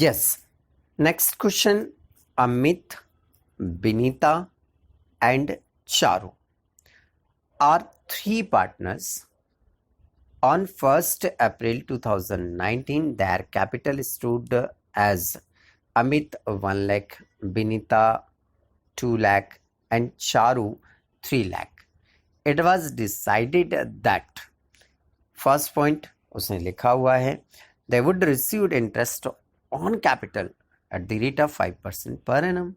Yes. Next question. Amit, Binita, and Charu are three partners. On 1st April 2019, their capital stood as Amit 1 lakh, Binita 2 lakh, and Charu 3 lakh. It was decided that first point उसने लिखा हुआ है they would receive interest on capital at the rate of 5% per annum.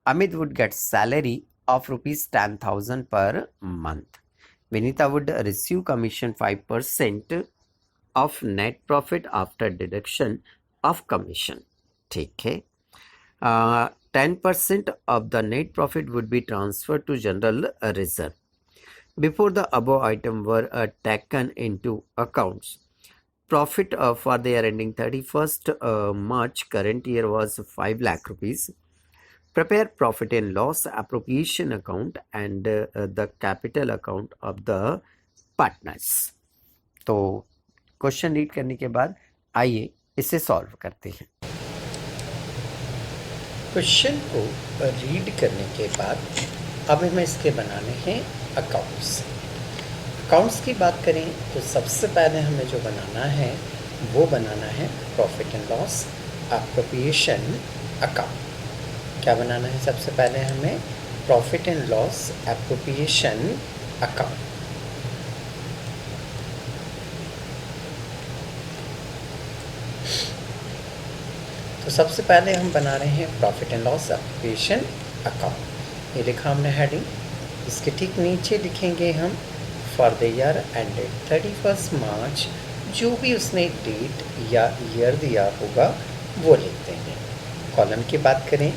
Amit would get salary of rupees 10,000 per month. Vinita would receive commission 5% of net profit after deduction of commission. ठीक है. 10% of the net profit would be transferred to general reserve. Before the above item were taken into accounts, profit for the year ending 31st March current year was 5 lakh rupees. Prepare profit and loss appropriation account and the capital account of the partners. तो question read करने के बाद आइए इसे solve करते हैं. Question को read करने के बाद अब हमें इसके बनाने हैं अकाउंट्स. अकाउंट्स की बात करें तो सबसे पहले हमें जो बनाना है वो बनाना है profit and loss appropriation account. क्या बनाना है? सबसे पहले हमें profit and loss appropriation account. तो सबसे पहले हम बना रहे हैं profit and loss appropriation account. ये लिखा हमने हेडिंग. इसके ठीक नीचे लिखेंगे हम फॉर द ईयर एंडेड 31 मार्च. जो भी उसने डेट या ईयर दिया होगा वो लिख देंगे. कॉलम की बात करें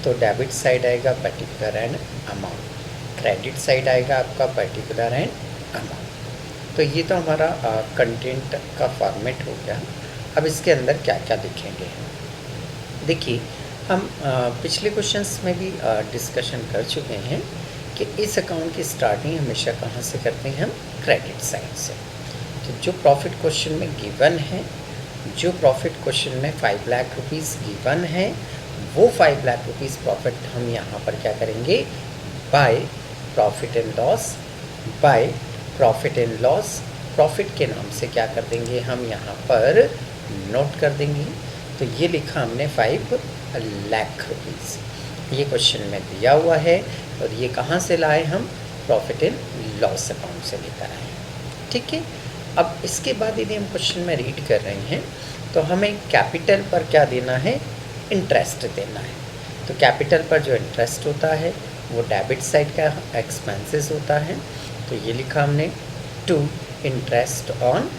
तो डेबिट साइड आएगा particular and amount, credit side आएगा आपका पर्टिकुलर एंड अमाउंट. तो ये तो हमारा कंटेंट का फॉर्मेट हो गया. अब इसके अंदर क्या क्या लिखेंगे? देखिए, हम पिछले क्वेश्चंस में भी डिस्कशन कर चुके हैं कि इस अकाउंट की स्टार्टिंग हमेशा कहाँ से करते हैं? हम क्रेडिट साइड से. तो जो प्रॉफिट क्वेश्चन में गिवन है, जो प्रॉफिट क्वेश्चन में 5 लाख रुपीज़ गिवन है, वो 5 लाख रुपीज़ प्रॉफिट हम यहाँ पर क्या करेंगे? By profit and loss. By profit and loss profit के नाम से क्या कर देंगे? हम यहाँ पर नोट कर देंगे. तो ये लिखा हमने 5 लाख रुपीज़. ये क्वेश्चन में दिया हुआ है और ये कहाँ से लाए? हम प्रॉफिट एंड लॉस अकाउंट से लेकर आए. ठीक है. अब इसके बाद यदि हम क्वेश्चन में रीड कर रहे हैं तो हमें कैपिटल पर क्या देना है? इंटरेस्ट देना है. तो कैपिटल पर जो इंटरेस्ट होता है वो डेबिट साइड का एक्सपेंसेस होता है. तो ये लिखा हमने टू इंटरेस्ट ऑन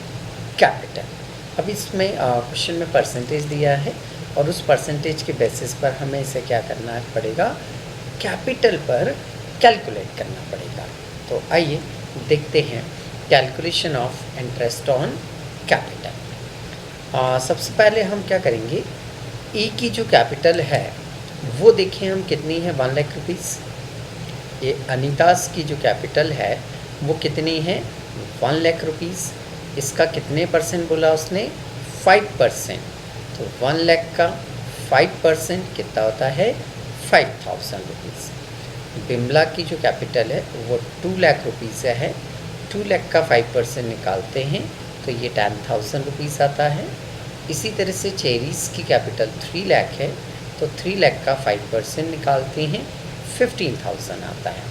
कैपिटल. अब इसमें क्वेश्चन में परसेंटेज दिया है और उस परसेंटेज के बेसिस पर हमें इसे क्या करना पड़ेगा? कैपिटल पर कैलकुलेट करना पड़ेगा. तो आइए देखते हैं calculation of interest on capital. सबसे पहले हम क्या करेंगे? ई की जो कैपिटल है वो देखें हम कितनी है? 1 लाख रुपीज़. ये अनीतास की जो कैपिटल है वो कितनी है? 1 लाख रुपीज़. इसका कितने परसेंट बोला उसने? 5%. तो 1 लाख का 5% कितना होता है? 5,000 रुपीज़. बिमला की जो कैपिटल है वो 2 लाख रुपीज़ है. 2 लाख का 5% निकालते हैं तो ये 10,000 रुपीज़ आता है. इसी तरह से चेरीज़ की कैपिटल 3 लाख है तो 3 लाख का 5% निकालते हैं 15,000 आता है.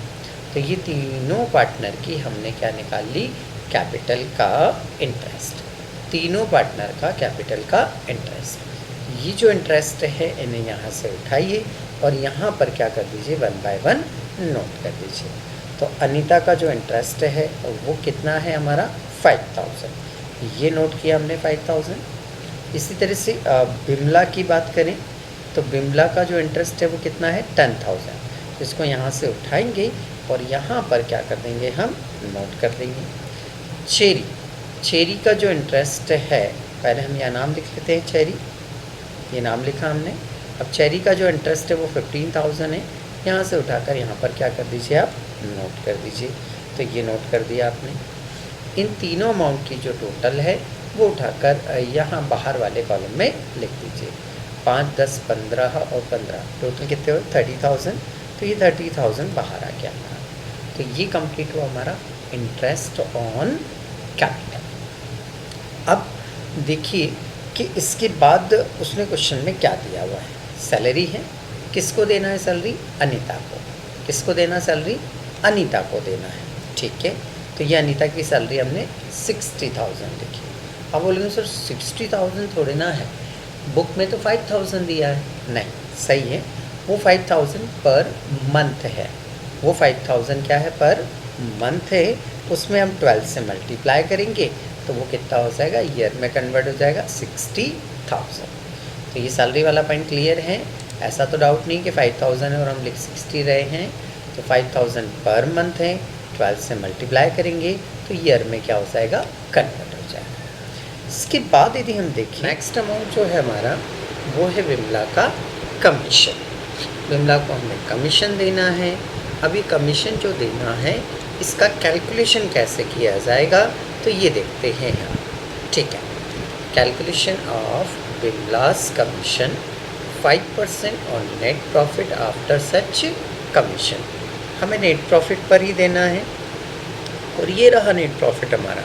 तो ये तीनों पार्टनर की हमने क्या निकाल ली? कैपिटल का इंटरेस्ट. तीनों पार्टनर का कैपिटल का इंटरेस्ट. ये जो इंटरेस्ट है इन्हें यहाँ से उठाइए और यहाँ पर क्या कर दीजिए? 1 बाय 1 नोट कर दीजिए. तो अनीता का जो इंटरेस्ट है वो कितना है हमारा? 5,000. ये नोट किया हमने 5,000. इसी तरह से बिमला की बात करें तो बिमला का जो इंटरेस्ट है वो कितना है? 10,000. इसको यहाँ से उठाएंगे और यहाँ पर क्या कर देंगे? हम नोट कर देंगे. चेरी का जो इंटरेस्ट है, पहले हम यहाँ नाम लिख लेते हैं. चेरी, ये नाम लिखा हमने. अब चेरी का जो इंटरेस्ट है वो 15,000 है. यहाँ से उठाकर यहाँ पर क्या कर दीजिए? आप नोट कर दीजिए. तो ये नोट कर दिया आपने. इन तीनों अमाउंट की जो टोटल है वो उठाकर यहाँ बाहर वाले कॉलम में लिख दीजिए. 5, 10, 15 और 15 टोटल कितने हुए 30,000। तो ये 30,000 बाहर आ गया हमारा। तो ये कंप्लीट हुआ हमारा इंटरेस्ट ऑन कैपिटल। अब देखिए कि इसके बाद उसने क्वेश्चन में क्या दिया हुआ है, सैलरी है। किसको देना है सैलरी? अनीता को। किसको देना सैलरी? अनीता को देना है, ठीक है। तो ये अनीता की सैलरी हमने 60,000 लिखी। अब बोलेंगे सर 60,000 थोड़े ना है, बुक में तो 5,000 दिया है। नहीं, सही है, वो 5,000 पर मंथ है। वो 5,000 क्या है? पर मंथ है। उसमें हम 12 से मल्टीप्लाई करेंगे तो वो कितना हो जाएगा? ईयर में कन्वर्ट हो जाएगा 60,000। तो ये सैलरी वाला पॉइंट क्लियर है। ऐसा तो डाउट नहीं कि 5,000 है और हम लिख 60 रहे हैं। तो 5,000 पर मंथ है, 12 से मल्टीप्लाई करेंगे तो ईयर में क्या हो जाएगा? कन्वर्ट हो जाएगा। इसके बाद यदि हम देखें नेक्स्ट अमाउंट जो है हमारा वो है विमला का कमीशन। विमला को हमें कमीशन देना है। अभी कमीशन जो देना है इसका कैलकुलेशन कैसे किया जाएगा तो ये देखते हैं हम, ठीक है। Calculation of Vimla's commission 5% on net profit after such commission. हमें नेट प्रॉफिट पर ही देना है और ये रहा नेट प्रॉफिट हमारा।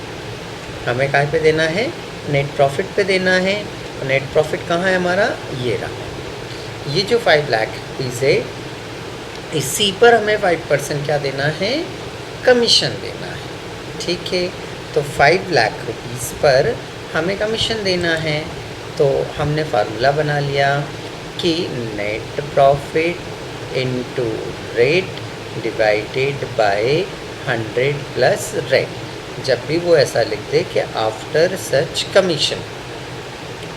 हमें कहाँ पे देना है? नेट प्रॉफिट पे देना है। और नेट प्रॉफिट कहाँ है हमारा? ये रहा। ये जो 5 लाख रुपीज़ है इसी पर हमें 5% क्या देना है? कमीशन देना है, ठीक है। तो 5 लाख रुपीज़ पर हमें कमीशन देना है। तो हमने फार्मूला बना लिया कि net profit into rate divided by 100 plus rate. जब भी वो ऐसा लिख दे कि after such commission,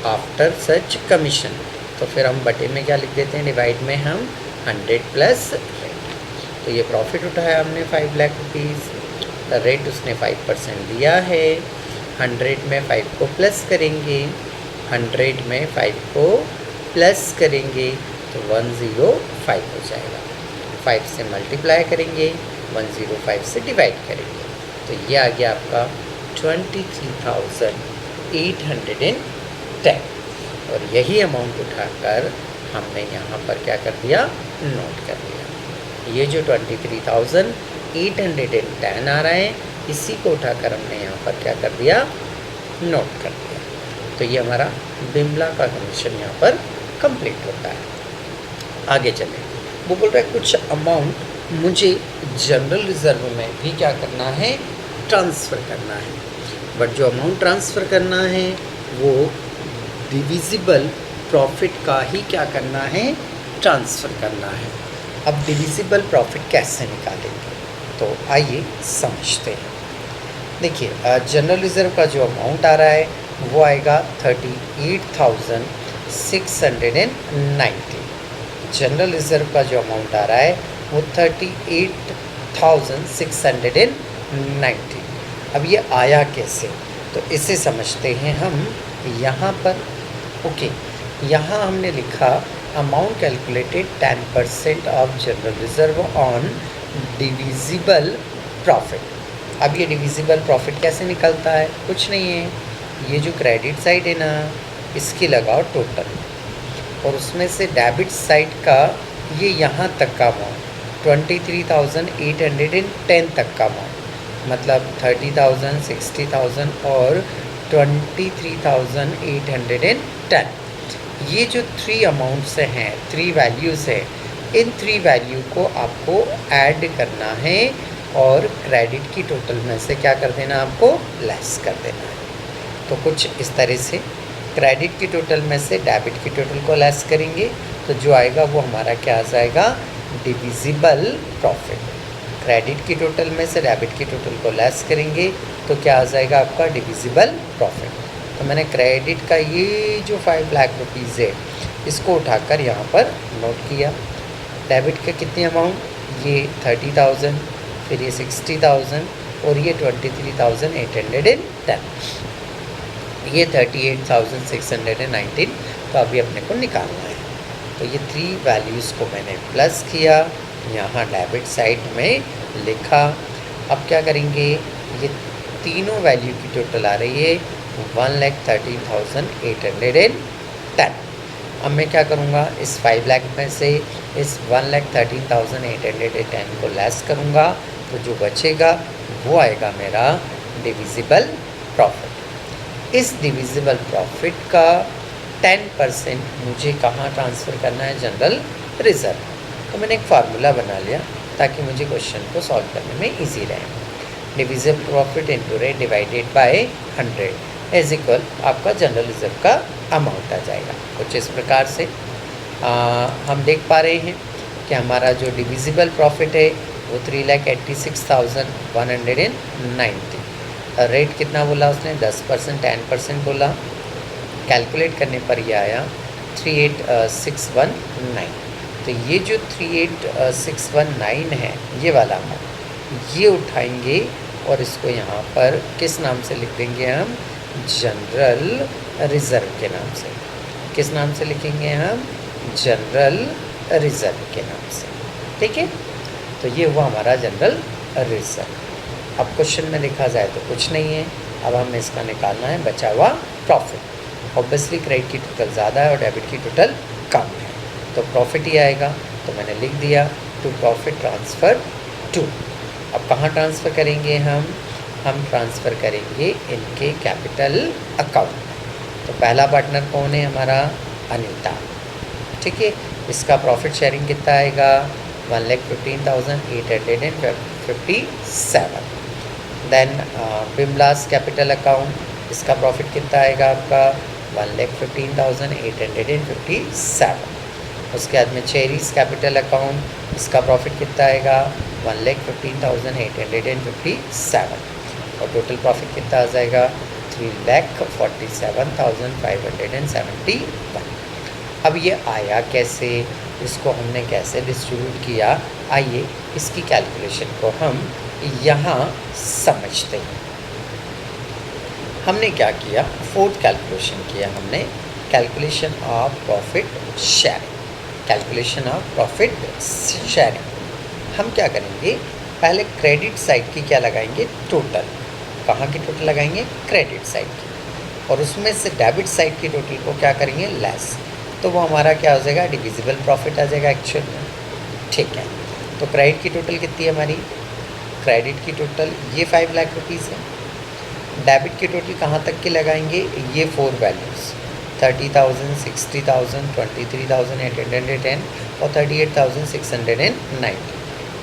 after such commission, तो फिर हम बटे में क्या लिख देते हैं? डिवाइड में हम 100 प्लस रेट। तो ये प्रॉफिट उठाया हमने 5 लाख रुपीज़। रेट उसने 5% दिया है। 100 में 5 को प्लस करेंगे, 100 में 5 को प्लस करेंगे तो 105 हो जाएगा। 5 से मल्टीप्लाई करेंगे, 105 से डिवाइड करेंगे तो ये आ गया आपका 23,810। और यही अमाउंट उठाकर हमने यहाँ पर क्या कर दिया? नोट कर दिया। ये जो 23,810 आ रहा है इसी को उठाकर हमने यहाँ पर क्या कर दिया? नोट कर दिया। तो ये हमारा विमला का कमीशन यहाँ पर कंप्लीट होता है। आगे चलें, वो बोल रहा है कुछ अमाउंट मुझे जनरल रिजर्व में भी क्या करना है? ट्रांसफ़र करना है। बट जो अमाउंट ट्रांसफ़र करना है वो डिविजिबल प्रॉफिट का ही क्या करना है? ट्रांसफ़र करना है। अब डिविजिबल प्रॉफिट कैसे निकालेंगे तो आइए समझते हैं। देखिए जनरल रिजर्व का जो अमाउंट आ रहा है वो आएगा 38,690। जनरल रिजर्व का जो अमाउंट आ रहा है वो 38,690। अब ये आया कैसे तो इसे समझते हैं हम यहाँ पर। ओके, यहाँ हमने लिखा amount calculated 10% of general reserve on divisible profit. अब ये डिविजिबल प्रॉफिट कैसे निकलता है? कुछ नहीं है, ये जो क्रेडिट साइड है ना इसकी लगाओ टोटल और उसमें से डेबिट साइड का ये यहाँ तक का अमाउंट 23,810 तक का अमाउंट, मतलब 30,000, 60,000 और 23,810। ये जो 3 अमाउंट्स हैं, 3 वैल्यूज़ हैं, इन 3 वैल्यू को आपको ऐड करना है और क्रेडिट की टोटल में से क्या कर देना? आपको लेस कर देना है। तो कुछ इस तरह से क्रेडिट की टोटल में से डेबिट की टोटल को लेस करेंगे तो जो आएगा वो हमारा क्या आ जाएगा? Divisible profit. क्रेडिट की टोटल में से डेबिट की टोटल को लेस करेंगे तो क्या आ जाएगा आपका? Divisible profit. तो मैंने क्रेडिट का ये जो 5 लाख रुपीज़ है इसको उठाकर यहाँ पर नोट किया। डेबिट का कितनी अमाउंट? ये 30,000, फिर ये 60,000 और ये 23,810, ये 38,619। तो अभी अपने को निकालना है। तो ये 3 वैल्यूज़ को मैंने प्लस किया, यहाँ डेबिट साइड में लिखा। अब क्या करेंगे? ये तीनों वैल्यू की टोटल आ रही है 1,13,810। अब मैं क्या करूँगा, इस 5 लाख में से इस 1,13,810 को लेस करूँगा, तो जो बचेगा वो आएगा मेरा डिविजिबल प्रॉफिट। इस डिविजिबल प्रॉफिट का 10% मुझे कहाँ ट्रांसफ़र करना है, जनरल रिजर्व। तो मैंने एक फार्मूला बना लिया ताकि मुझे क्वेश्चन को सॉल्व करने में इजी रहे। Divisible profit into rate divided by 100 is equal आपका जनरल रिजर्व का अमाउंट आ जाएगा। कुछ इस प्रकार से हम देख पा रहे हैं कि हमारा जो डिविजिबल प्रॉफिट है वो 3,86,190। रेट कितना बोला उसने, 10%, 10% बोला। कैलकुलेट करने पर ये आया 38,619। तो ये जो 38,619 है ये वाला अमाउंट, ये उठाएंगे और इसको यहाँ पर किस नाम से लिख देंगे हम, जनरल रिजर्व के नाम से। किस नाम से लिखेंगे हम, जनरल रिजर्व के नाम से। ठीक है, तो ये हुआ हमारा जनरल रिजर्व। अब क्वेश्चन में देखा जाए तो कुछ नहीं है, अब हमें इसका निकालना है बचा हुआ प्रॉफिट। ऑब्वियसली क्रेडिट की टोटल ज़्यादा है और डेबिट की टोटल कम है, तो प्रॉफिट ही आएगा। तो मैंने लिख दिया टू प्रॉफिट ट्रांसफ़र टू। अब कहाँ ट्रांसफ़र करेंगे हम ट्रांसफ़र करेंगे इनके कैपिटल अकाउंट। तो पहला पार्टनर कौन है हमारा, अनीता। ठीक है, इसका प्रॉफिट शेयरिंग कितना आएगा, 1,15,857। देन बिमलास कैपिटल अकाउंट, इसका प्रॉफिट कितना आएगा आपका, 1,15,857। उसके बाद में चेरीज कैपिटल अकाउंट, इसका प्रॉफिट कितना आएगा, 1,15,857। और टोटल प्रॉफिट कितना आ जाएगा, 3,47,571। अब ये आया कैसे, इसको हमने कैसे डिस्ट्रीब्यूट किया, आइए इसकी कैलकुलेशन को हम यहाँ समझते हैं। हमने क्या किया, फोर्थ कैलकुलेशन किया हमने, calculation of profit sharing. Calculation of profit sharing हम क्या करेंगे, पहले क्रेडिट साइड की क्या लगाएंगे, टोटल। कहाँ की टोटल लगाएंगे, क्रेडिट साइड की, और उसमें से डेबिट साइड की टोटल को क्या करेंगे, लेस। तो वो हमारा क्या हो जाएगा, डिविजिबल प्रॉफिट आ जाएगा एक्चुअल में। ठीक है, तो क्रेडिट की टोटल कितनी है हमारी, क्रेडिट की टोटल ये 5 लाख रुपीज़ है। डेबिट की टोटल कहाँ तक की लगाएंगे, ये 4 वैल्यूज़, 30,000, 60,000, 23,810 और 38,690।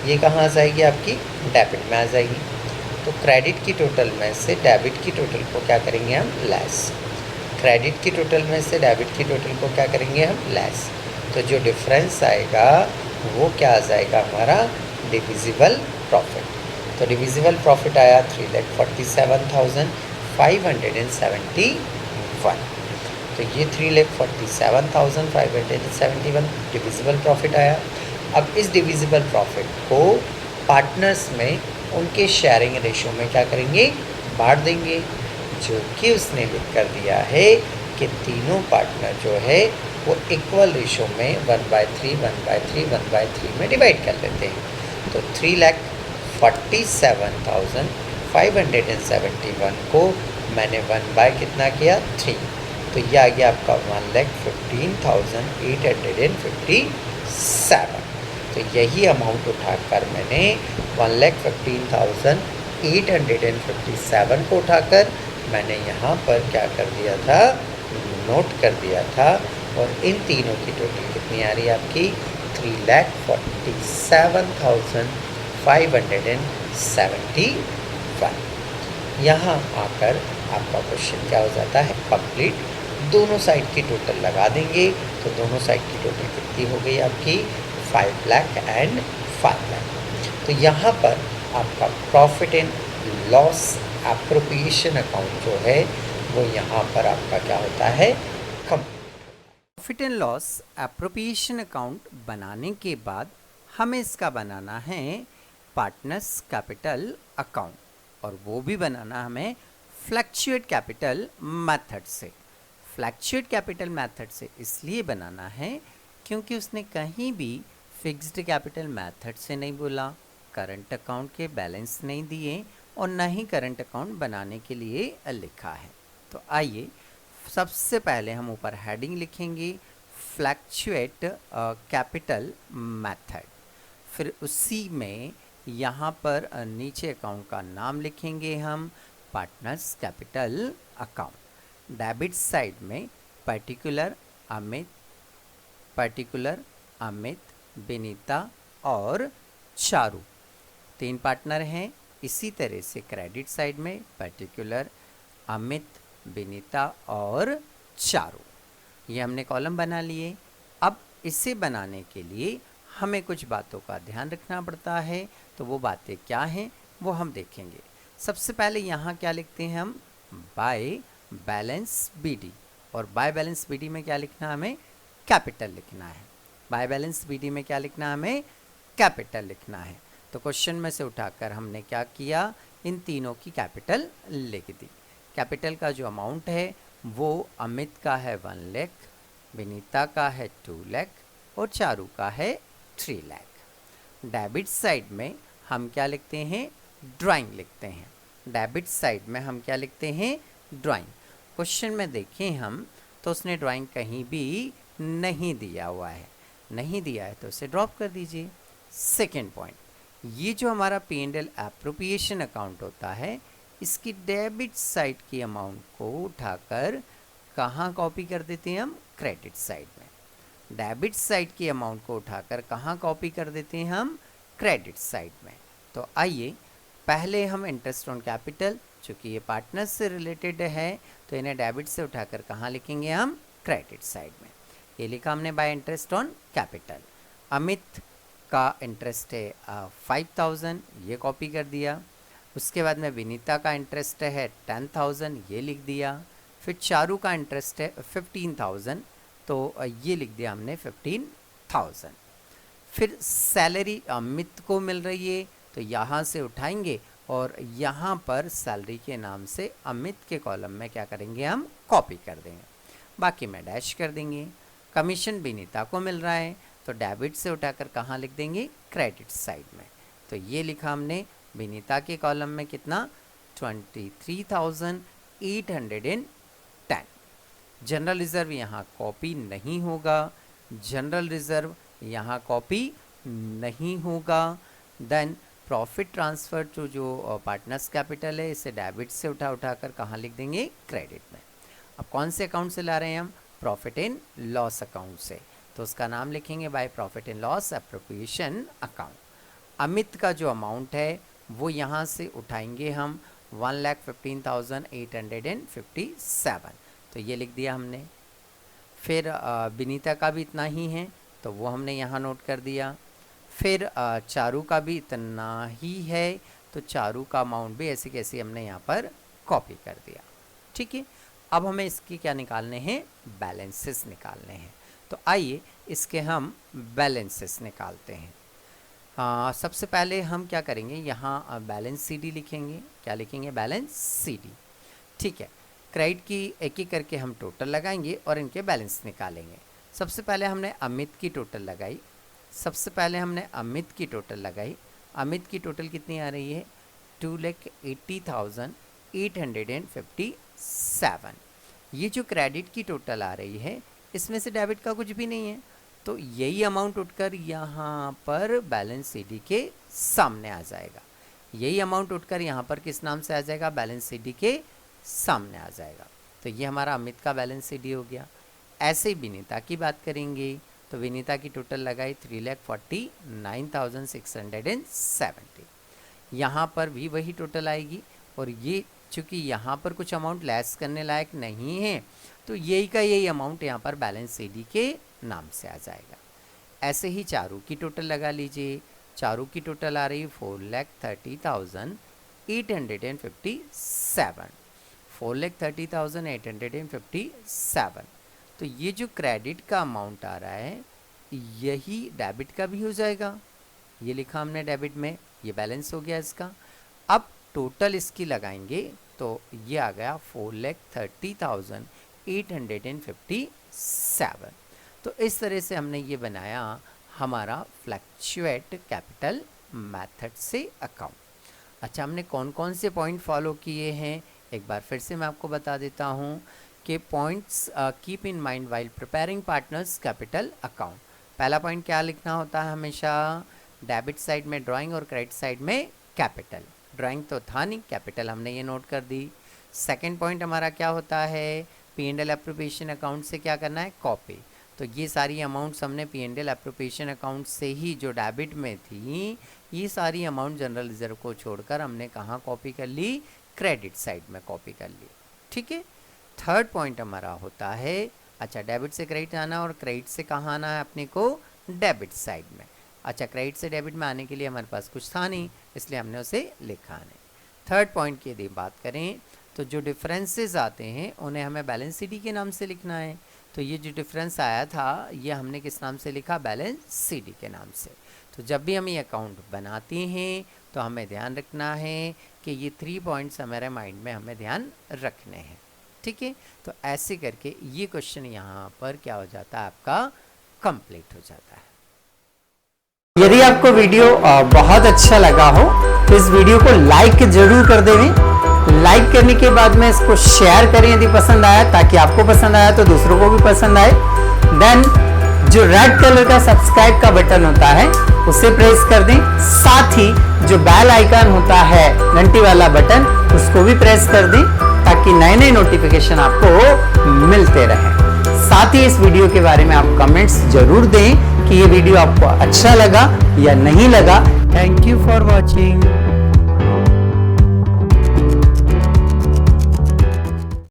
ये कहाँ आ जाएगी, आपकी डेबिट में आ जाएगी। तो क्रेडिट की टोटल में से डेबिट की टोटल को क्या करेंगे हम, लेस। क्रेडिट की टोटल में से डेबिट की टोटल को क्या करेंगे हम, लेस। तो जो डिफरेंस आएगा वो क्या आ जाएगा हमारा, डिविजिबल प्रॉफिट। तो डिविजिबल प्रॉफिट आया 3,47,571। तो ये 3,47,571 डिविजिबल प्रॉफिट आया। अब इस डिविजिबल प्रॉफिट को पार्टनर्स में उनके शेयरिंग रेशो में क्या करेंगे, बांट देंगे, जो कि उसने लिख कर दिया है कि तीनों पार्टनर जो है वो इक्वल रेशो में 1/3, 1/3, 1/3 में डिवाइड कर लेते हैं। तो 3,47,571 को मैंने 1 कितना किया, 3। तो ये आ गया आपका 1,15,857। तो यही अमाउंट उठाकर मैंने 1,15,857 को उठाकर मैंने यहाँ पर क्या कर दिया था, नोट कर दिया था। और इन तीनों की टोटल कितनी आ रही है आपकी, 3,47,571। यहाँ आकर आपका क्वेश्चन क्या हो जाता है, कंप्लीट। दोनों साइड की टोटल लगा देंगे, तो दोनों साइड की टोटल कितनी हो गई आपकी, 5 लाख एंड 5 लाख। तो यहाँ पर आपका profit and loss appropriation account जो है वो यहाँ पर आपका क्या होता है, profit and loss appropriation account बनाने के बाद हमें इसका बनाना है पार्टनर्स कैपिटल अकाउंट, और वो भी बनाना हमें फ्लैक्चुएट कैपिटल मेथड से। फ्लैक्चुएट कैपिटल मेथड से इसलिए बनाना है क्योंकि उसने कहीं भी फिक्स्ड कैपिटल मेथड से नहीं बोला, करंट अकाउंट के बैलेंस नहीं दिए और ना ही करंट अकाउंट बनाने के लिए लिखा है। तो आइए सबसे पहले हम ऊपर हेडिंग लिखेंगे फ्लैक्चुएट कैपिटल मेथड। फिर उसी में यहाँ पर नीचे अकाउंट का नाम लिखेंगे हम partners capital account. Debit side में पर्टिकुलर अमित, विनीता और चारू, 3 पार्टनर हैं। इसी तरह से क्रेडिट साइड में पर्टिकुलर अमित, विनीता और चारू, ये हमने कॉलम बना लिए। अब इसे बनाने के लिए हमें कुछ बातों का ध्यान रखना पड़ता है, तो वो बातें क्या हैं वो हम देखेंगे। सबसे पहले यहाँ क्या लिखते हैं हम, बाय बैलेंस बीडी, और बाय बैलेंस बीडी में क्या लिखना, हमें कैपिटल लिखना है। बाय बैलेंस बीडी में क्या लिखना, हमें कैपिटल लिखना है। तो क्वेश्चन में से उठाकर हमने क्या किया, इन तीनों की कैपिटल लिख दी। कैपिटल का जो अमाउंट है वो अमित का है 1 लाख, विनीता का है 2 लाख और चारू का है 3 लाख। डेबिट साइड में हम क्या लिखते हैं, ड्राइंग लिखते हैं। डेबिट साइड में हम क्या लिखते हैं, ड्राइंग। क्वेश्चन में देखें हम तो उसने ड्राइंग कहीं भी नहीं दिया हुआ है, नहीं दिया है तो उसे ड्रॉप कर दीजिए। सेकेंड पॉइंट, ये जो हमारा P&L एप्रोप्रिएशन अकाउंट होता है, इसकी डेबिट साइड की अमाउंट को उठाकर कहाँ कॉपी कर देते हैं हम, क्रेडिट साइड में। डेबिट साइड की अमाउंट को उठाकर कहाँ कॉपी कर देते हैं हम, क्रेडिट साइड में। तो आइए पहले हम इंटरेस्ट ऑन कैपिटल, चूँकि ये पार्टनर्स से रिलेटेड है तो इन्हें डेबिट से उठाकर कहाँ लिखेंगे हम, क्रेडिट साइड में। ये लिखा हमने bye interest on capital. Amit का इंटरेस्ट है 5000, ये कॉपी कर दिया। उसके बाद में विनीता का इंटरेस्ट है 10,000, ये लिख दिया। फिर चारू का इंटरेस्ट है 15,000, तो ये लिख दिया हमने 15,000। फिर सैलरी अमित को मिल रही है तो यहाँ से उठाएंगे और यहाँ पर सैलरी के नाम से अमित के कॉलम में क्या करेंगे, हम कॉपी कर देंगे, बाकी में डैश कर देंगे। कमीशन विनीता को मिल रहा है तो डेबिट से उठाकर कहाँ लिख देंगे, क्रेडिट साइड में। तो ये लिखा हमने विनीता के कॉलम में कितना, 23,810। जनरल रिजर्व यहाँ कॉपी नहीं होगा, जनरल रिजर्व यहाँ कॉपी नहीं होगा। देन प्रॉफिट ट्रांसफ़र टू जो पार्टनर्स कैपिटल है, इसे डेबिट से उठाकर कहाँ लिख देंगे, क्रेडिट में। अब कौन से अकाउंट से ला रहे हैं हम, प्रॉफिट एंड लॉस अकाउंट से, तो उसका नाम लिखेंगे by profit and loss appropriation account. Amit का जो अमाउंट है वो यहाँ से उठाएंगे हम 1,15,857, तो ये लिख दिया हमने। फिर विनीता का भी इतना ही है तो वो हमने यहाँ नोट कर दिया। फिर चारू का भी इतना ही है तो चारू का अमाउंट भी ऐसे कैसे हमने यहाँ पर कॉपी कर दिया। ठीक है, अब हमें इसके क्या निकालने हैं, बैलेंसेस निकालने हैं। तो आइए इसके हम बैलेंसेस निकालते हैं। सबसे पहले हम क्या करेंगे, यहाँ बैलेंस CD लिखेंगे। क्या लिखेंगे, बैलेंस CD। ठीक है, क्रेडिट की एक एक करके हम टोटल लगाएंगे और इनके बैलेंस निकालेंगे। सबसे पहले हमने अमित की टोटल लगाई। अमित की टोटल कितनी आ रही है, 2,80,857। ये जो क्रेडिट की टोटल आ रही है इसमें से डेबिट का कुछ भी नहीं है, तो यही अमाउंट उठकर यहाँ पर बैलेंस CD के सामने आ जाएगा। यही अमाउंट उठकर यहाँ पर किस नाम से आ जाएगा, बैलेंस CD के सामने आ जाएगा। तो ये हमारा अमित का बैलेंस CD हो गया। ऐसे ही विनीता की बात करेंगे तो विनीता की टोटल लगाई 3,49,670। यहाँ पर भी वही टोटल आएगी, और ये चूँकि यहाँ पर कुछ अमाउंट लेस करने लायक नहीं है तो यही का यही अमाउंट यहाँ पर बैलेंस CD के नाम से आ जाएगा। ऐसे ही चारू की टोटल लगा लीजिए। चारू की टोटल आ रही है 4,30,857, 4,30,857। तो ये जो क्रेडिट का अमाउंट आ रहा है यही डेबिट का भी हो जाएगा। ये लिखा हमने डेबिट में, ये बैलेंस हो गया इसका। अब टोटल इसकी लगाएंगे तो ये आ गया 4,30,857। तो इस तरह से हमने ये बनाया हमारा फ्लैक्चुएट कैपिटल मेथड से अकाउंट। अच्छा, हमने कौन कौन से पॉइंट फॉलो किए हैं एक बार फिर से मैं आपको बता देता हूँ के points keep in mind while preparing partners capital account. पहला पॉइंट क्या लिखना होता है हमेशा, डेबिट साइड में ड्राइंग और क्रेडिट साइड में कैपिटल। ड्राइंग तो था नहीं, कैपिटल हमने ये नोट कर दी। सेकंड पॉइंट हमारा क्या होता है, P&L एप्रोप्रिएशन अकाउंट से क्या करना है, कॉपी। तो ये सारी अमाउंट्स हमने P&L एप्रोप्रिएशन अकाउंट से ही जो डेबिट में थी, ये सारी अमाउंट जनरल रिजर्व को छोड़कर हमने कहाँ कॉपी कर ली, क्रेडिट साइड में कॉपी कर ली। ठीक है। थर्ड पॉइंट हमारा होता है, अच्छा डेबिट से क्रेडिट आना और क्रेडिट से कहाँ आना है अपने को, डेबिट साइड में। अच्छा क्रेडिट से डेबिट में आने के लिए हमारे पास कुछ था नहीं, इसलिए हमने उसे लिखा नहीं। थर्ड पॉइंट की यदि बात करें तो जो डिफरेंसेस आते हैं उन्हें हमें बैलेंस सीडी के नाम से लिखना है। तो ये जो डिफरेंस आया था ये हमने किस नाम से लिखा, बैलेंस सीडी के नाम से। तो जब भी हम ये अकाउंट बनाते हैं तो हमें ध्यान रखना है कि ये 3 पॉइंट्स हमारे माइंड में हमें ध्यान रखने हैं। ठीक है। तो ऐसे करके ये क्वेश्चन यहाँ पर क्या हो जाता है, आपका कंप्लीट हो जाता है। यदि आपको वीडियो बहुत अच्छा लगा हो तो इस वीडियो को लाइक जरूर कर देवें। लाइक करने के बाद में इसको शेयर करें यदि पसंद आया, ताकि आपको पसंद आया तो दूसरों को भी पसंद आए। देन जो रेड कलर का सब्सक्राइब का बटन होता है उसे प्रेस कर दें। साथ ही जो बेल आइकन होता है घंटी वाला बटन, उसको भी प्रेस कर दें ताकि नए नए नोटिफिकेशन आपको मिलते रहें। साथ ही इस वीडियो के बारे में आप कमेंट्स जरूर दें कि ये वीडियो आपको अच्छा लगा या नहीं लगा। Thank you for watching.